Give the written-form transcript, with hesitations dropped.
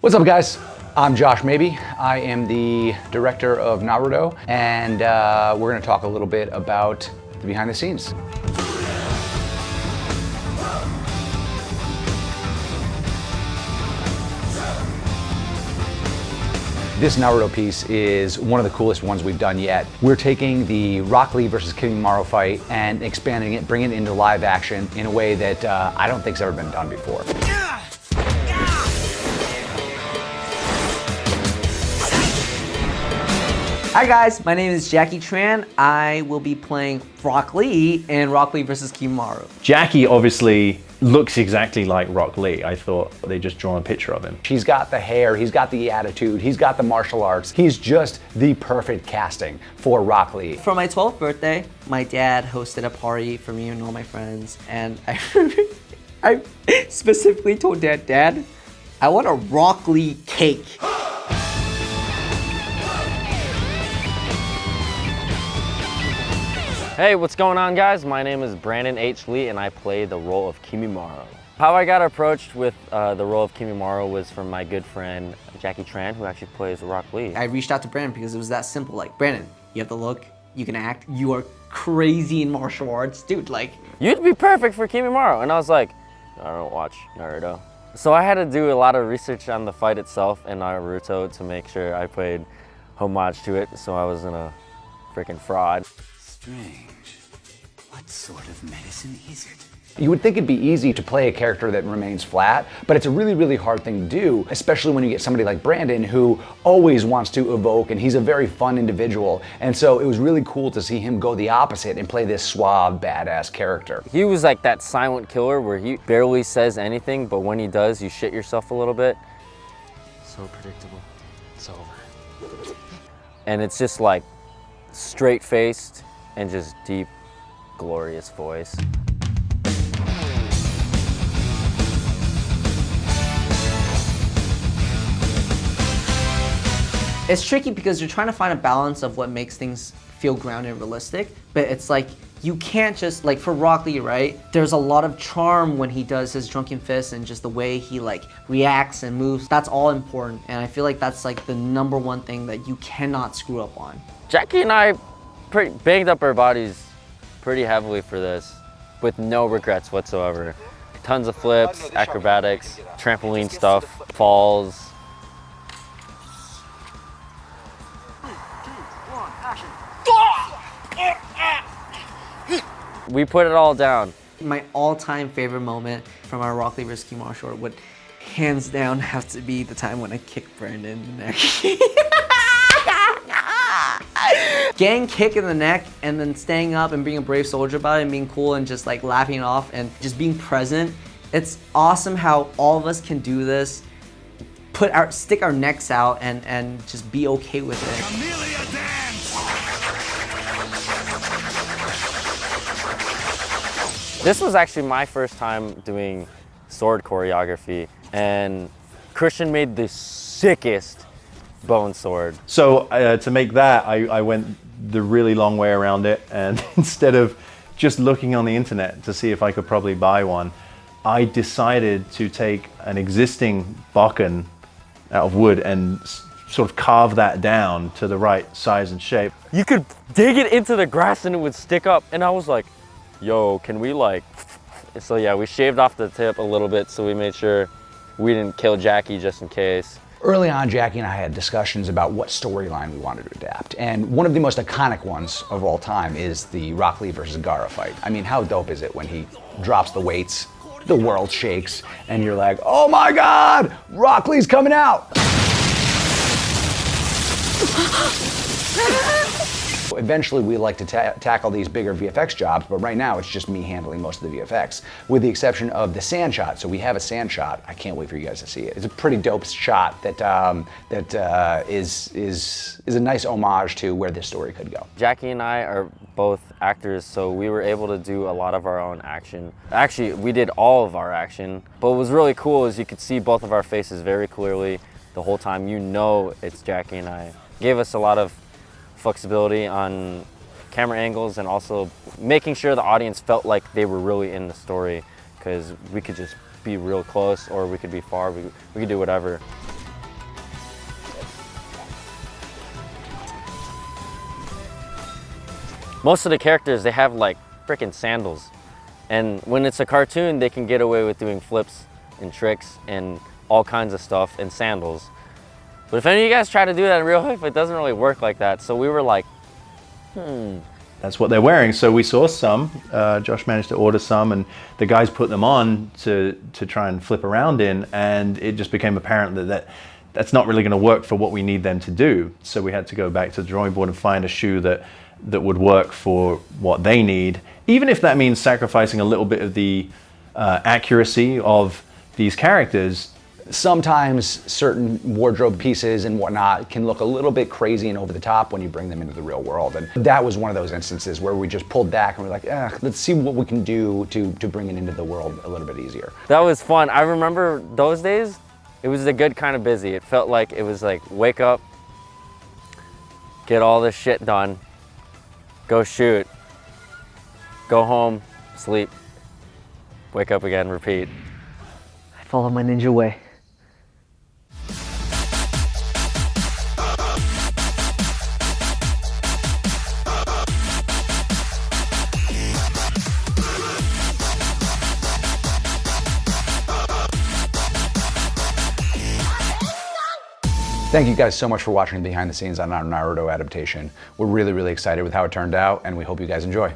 What's up, guys? I'm Josh Maybe. I am the director of Naruto, and we're going to talk a little bit about the behind the scenes. This Naruto piece is one of the coolest ones we've done yet. We're taking the H.LEE versus Kimimaro fight and expanding it, bringing it into live action in a way that I don't think's ever been done before. Hi guys, my name is Jackie Tran. I will be playing H.LEE in H.LEE vs. Kimimaro. Jackie obviously looks exactly like H.LEE. I thought they just drawn a picture of him. He's got the hair, he's got the attitude, he's got the martial arts. He's just the perfect casting for H.LEE. For my 12th birthday, my dad hosted a party for me and all my friends, and I specifically told Dad, I want a H.LEE cake. Hey, what's going on, guys? My name is Brandon H.LEE and I play the role of Kimimaro. How I got approached with the role of Kimimaro was from my good friend Jackie Tran, who actually plays H.LEE. I reached out to Brandon because it was that simple. Like, Brandon, you have the look, you can act, you are crazy in martial arts. Dude, like... You'd be perfect for Kimimaro. And I was like, I don't watch Naruto. So I had to do a lot of research on the fight itself and Naruto to make sure I paid homage to it, so I wasn't a freaking fraud. Strange. What sort of medicine is it? You would think it'd be easy to play a character that remains flat, but it's a really, really hard thing to do, especially when you get somebody like Brandon who always wants to evoke, and he's a very fun individual. And so it was really cool to see him go the opposite and play this suave, badass character. He was like that silent killer where he barely says anything, but when he does, you shit yourself a little bit. So predictable. It's over. And it's just like straight-faced and just deep, glorious voice. It's tricky because you're trying to find a balance of what makes things feel grounded and realistic, but it's like, you can't just, like for H.LEE, right? There's a lot of charm when he does his drunken fist and just the way he like reacts and moves. That's all important, and I feel like that's like the #1 thing that you cannot screw up on. Jackie and I banged up our bodies pretty heavily for this, with no regrets whatsoever. Tons of flips, acrobatics, trampoline stuff, falls. We put it all down. My all-time favorite moment from our H.LEE vs. Kimimaro short would hands down have to be the time when I kicked Brandon in the neck. Getting kicked in the neck and then staying up and being a brave soldier about it and being cool and just like laughing it off and just being present. It's awesome how all of us can do this, stick our necks out and just be okay with it. This was actually my first time doing sword choreography, and Christian made the sickest bone sword. So to make that, I went the really long way around it, and instead of just looking on the internet to see if I could probably buy one, I decided to take an existing bokken out of wood and sort of carve that down to the right size and shape. You could dig it into the grass and it would stick up, and I was like, yo, can we like... So yeah, we shaved off the tip a little bit so we made sure we didn't kill Jackie just in case. Early on, Jackie and I had discussions about what storyline we wanted to adapt. And one of the most iconic ones of all time is the H.LEE versus Gaara fight. I mean, how dope is it when he drops the weights, the world shakes, and you're like, oh my God, H.LEE's coming out. Eventually, we like to tackle these bigger VFX jobs, but right now it's just me handling most of the VFX, with the exception of the sand shot. So we have a sand shot. I can't wait for you guys to see it. It's a pretty dope shot that is a nice homage to where this story could go. Jackie and I are both actors, so we were able to do a lot of our own action. Actually, we did all of our action, but what was really cool is you could see both of our faces very clearly the whole time. You know it's Jackie and I. Gave us a lot of flexibility on camera angles and also making sure the audience felt like they were really in the story, because we could just be real close or we could be far, we could do whatever. most of the characters, they have like freaking sandals. And when it's a cartoon, they can get away with doing flips and tricks and all kinds of stuff in sandals. But if any of you guys try to do that in real life, it doesn't really work like that. So we were like, That's what they're wearing. So we saw some. Josh managed to order some, and the guys put them on to try and flip around in, and it just became apparent that's not really going to work for what we need them to do. So we had to go back to the drawing board and find a shoe that would work for what they need, even if that means sacrificing a little bit of the accuracy of these characters. Sometimes certain wardrobe pieces and whatnot can look a little bit crazy and over the top when you bring them into the real world. And that was one of those instances where we just pulled back and we're like, let's see what we can do to bring it into the world a little bit easier. that was fun. I remember those days, it was a good kind of busy. It felt like it was like, wake up, get all this shit done, go shoot, go home, sleep, wake up again, repeat. I follow my ninja way. Thank you guys so much for watching behind the scenes on our Naruto adaptation. We're really, really excited with how it turned out, and we hope you guys enjoy.